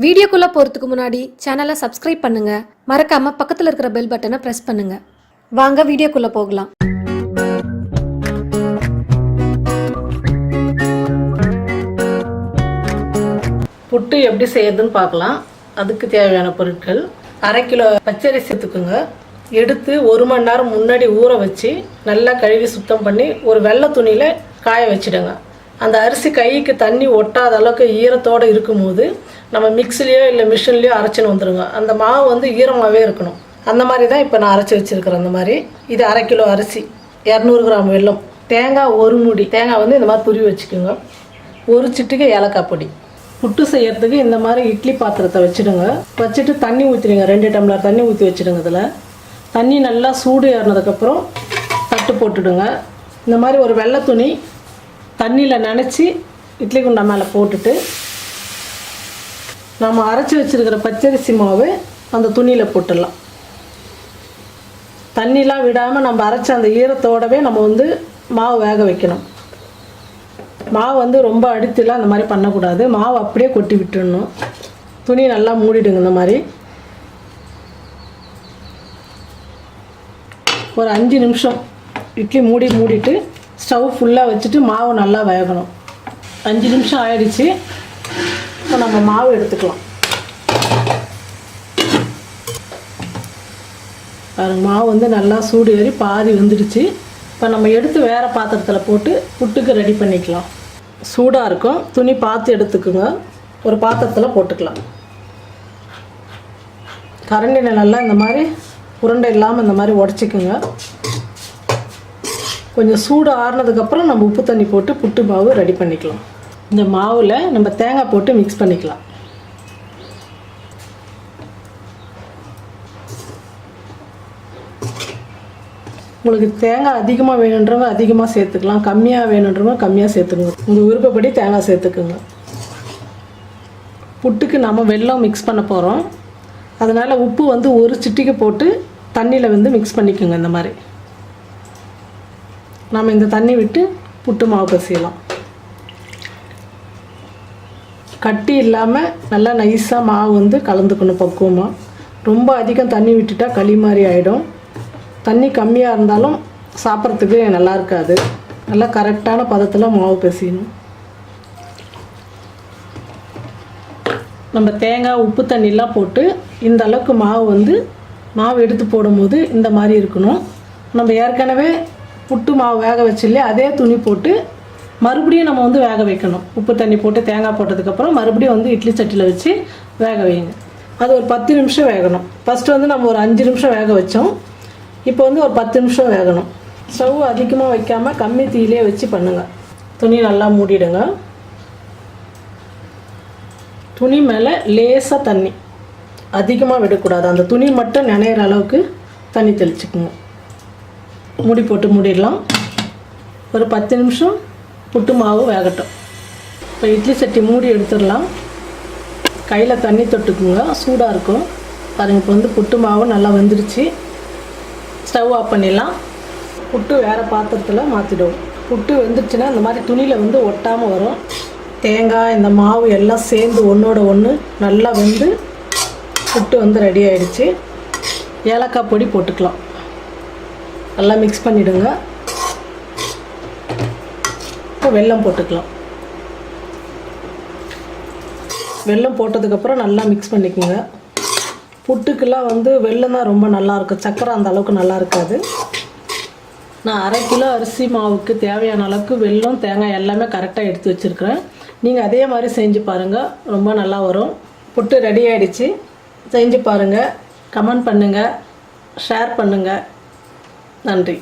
வீடியோக்குள்ள போறதுக்கு முன்னாடி சேனலை சப்ஸ்கிரைப் பண்ணுங்க. மறக்காம பக்கத்துல இருக்கிற பெல் பட்டனை பிரஸ் பண்ணுங்க. வாங்க வீடியோக்குள்ள போகலாம். புட்டு எப்படி செய்யறதுன்னு பார்க்கலாம். அதுக்கு தேவையான பொருட்கள்: அரை கிலோ பச்சரிசி எடுத்துக்கோங்க. எடுத்து 1 மணி நேரம் முன்னாடி ஊற வச்சு நல்லா கழுவி சுத்தம் பண்ணி ஒரு வெள்ளை துணியில் காய வச்சுடுங்க. அந்த அரிசி கைக்கு தண்ணி ஒட்டாத அளவுக்கு ஈரத்தோடு இருக்கும்போது நம்ம மிக்சிலையோ இல்லை மிஷின்லையோ அரைச்சின்னு வந்துடுங்க. அந்த மாவு வந்து ஈரமாகவே இருக்கணும். அந்த மாதிரி தான் இப்போ நான் அரைச்சி வச்சுருக்கிறேன். அந்த மாதிரி இது அரை கிலோ அரிசி, 200 கிராம் வெல்லம், தேங்காய் 1 மூடி தேங்காய் வந்து இந்த மாதிரி துருவி வச்சுக்கோங்க, 1 சிட்டிகை ஏலக்காய் பொடி. புட்டு செய்யறதுக்கு இந்த மாதிரி இட்லி பாத்திரத்தை வச்சுடுங்க. வச்சுட்டு தண்ணி ஊற்றிடுங்க. 2 டம்ளர் தண்ணி ஊற்றி வச்சுடுங்க. இதில் தண்ணி நல்லா சூடு ஏறினதுக்கப்புறம் தட்டு போட்டுடுங்க. இந்த மாதிரி ஒரு வெள்ளை துணி தண்ணியில் நனைச்சி இட்லி குண்டா மேலே போட்டுட்டு நம்ம அரைச்சி வச்சுருக்கிற பச்சரிசி மாவு அந்த துணியில் போட்டுடலாம். தண்ணிலாம் விடாமல் நம்ம அரைச்ச அந்த ஈரத்தோடவே நம்ம வந்து மாவு வேக வைக்கணும். மாவு வந்து ரொம்ப அடித்துலாம் அந்த மாதிரி பண்ணக்கூடாது. மாவு அப்படியே கொட்டி விட்டுடணும். துணி நல்லா மூடிடுங்க. இந்த மாதிரி ஒரு 5 நிமிஷம் இட்லி மூடிட்டு ஸ்டவ் ஃபுல்லாக வச்சுட்டு மாவு நல்லா வேகணும். 5 நிமிஷம் ஆயிடுச்சு. இப்போ நம்ம மாவு எடுத்துக்கலாம். பாருங்க, மாவு வந்து நல்லா சூடு ஏறி பாதி வந்துடுச்சு. இப்போ நம்ம எடுத்து வேறு பாத்திரத்தில் போட்டு புட்டுக்கு ரெடி பண்ணிக்கலாம். சூடாக இருக்கும். துணி பார்த்து எடுத்துக்குங்க. ஒரு பாத்திரத்தில் போட்டுக்கலாம். கரண்டியில் நல்லா இந்த மாதிரி உருண்டை இல்லாமல் இந்த மாதிரி உடச்சிக்குங்க. கொஞ்சம் சூடு ஆறுனதுக்கப்புறம் நம்ம உப்பு தண்ணி போட்டு புட்டு மாவு ரெடி பண்ணிக்கலாம். இந்த மாவில் நம்ம தேங்காய் போட்டு மிக்ஸ் பண்ணிக்கலாம். உங்களுக்கு தேங்காய் அதிகமாக வேணுன்றவங்க அதிகமாக சேர்த்துக்கலாம், கம்மியாக வேணுன்றவங்க கம்மியாக சேர்த்துக்கோங்க. உங்கள் விருப்பப்படி தேங்காய் சேர்த்துக்குங்க. புட்டுக்கு நம்ம வெல்லம் மிக்ஸ் பண்ண போகிறோம். அதனால் உப்பு வந்து 1 சிட்டிகை போட்டு தண்ணியில் வந்து மிக்ஸ் பண்ணிக்கோங்க. இந்த மாதிரி நம்ம இந்த தண்ணி விட்டு புட்டு மாவு பசியலாம். கட்டி இல்லாமல் நல்லா நைஸாக மாவு வந்து கலந்துக்கணும் பக்குவமாக. ரொம்ப அதிகம் தண்ணி விட்டுட்டால் களி மாதிரி ஆகிடும். தண்ணி கம்மியாக இருந்தாலும் சாப்பிட்றதுக்கு நல்லா இருக்காது. நல்லா கரெக்டான பதத்தில் மாவு பசியணும். நம்ம தேங்காய் உப்பு தண்ணிலாம் போட்டு இந்த அளவுக்கு மாவு எடுத்து போடும்போது இந்த மாதிரி இருக்கணும். நம்ம ஏற்கனவே புட்டு மாவு வேக வச்சு இல்லையா, அதே துணி போட்டு மறுபடியும் நம்ம வந்து வேக வைக்கணும். உப்பு தண்ணி போட்டு தேங்காய் போட்டதுக்கப்புறம் மறுபடியும் வந்து இட்லி சட்டியில் வச்சு வேக வைங்க. அது ஒரு 10 நிமிஷம் வேகணும். ஃபஸ்ட்டு வந்து நம்ம ஒரு 5 நிமிஷம் வேக வச்சோம். இப்போ வந்து ஒரு 10 நிமிஷம் வேகணும். ஸ்டவ் அதிகமாக வைக்காமல் கம்மி தீயிலே வச்சு பண்ணுங்கள். துணி நல்லா மூடிடுங்க. துணி மேலே லேசாக தண்ணி, அதிகமாக விடக்கூடாது. அந்த துணி மட்டும் நனையிற அளவுக்கு தண்ணி தெளிச்சுக்குங்க. மூடி போட்டு மூடிடலாம். ஒரு 10 நிமிஷம் புட்டு மாவு வேகட்டும். இப்போ இட்லி சட்டி மூடி எடுத்துடலாம். கையில் தண்ணி தொட்டுக்குங்க, சூடாக இருக்கும். பாருங்கள், இப்போ வந்து புட்டு மாவு நல்லா வெந்துடுச்சு. ஸ்டவ் ஆஃப் பண்ணிடலாம். புட்டு வேறு பாத்திரத்தில் மாற்றிடுவோம். புட்டு வெந்துடுச்சுன்னா இந்த மாதிரி துணியில் வந்து ஒட்டாமல் வரும். தேங்காய் இந்த மாவு எல்லாம் சேர்ந்து ஒன்றோட ஒன்று நல்லா வெந்து புட்டு வந்து ரெடி ஆகிடுச்சு. ஏலக்காய் பொடி போட்டுக்கலாம். நல்லா மிக்ஸ் பண்ணிவிடுங்க. இப்போ வெல்லம் போட்டுக்கலாம். வெல்லம் போட்டதுக்கப்புறம் நல்லா மிக்ஸ் பண்ணிக்கோங்க. புட்டுக்கெல்லாம் வந்து வெல்லம் தான் ரொம்ப நல்லாயிருக்கும். சர்க்கரை அந்த அளவுக்கு நல்லா இருக்காது. நான் அரை கிலோ அரிசி மாவுக்கு தேவையான அளவுக்கு வெல்லம் தேங்காய் எல்லாமே கரெக்டாக எடுத்து வச்சுருக்கிறேன். நீங்கள் அதே மாதிரி செஞ்சு பாருங்கள், ரொம்ப நல்லா வரும். புட்டு ரெடி ஆகிடுச்சு. செஞ்சு பாருங்கள், கமெண்ட் பண்ணுங்கள், ஷேர் பண்ணுங்கள். நன்றி.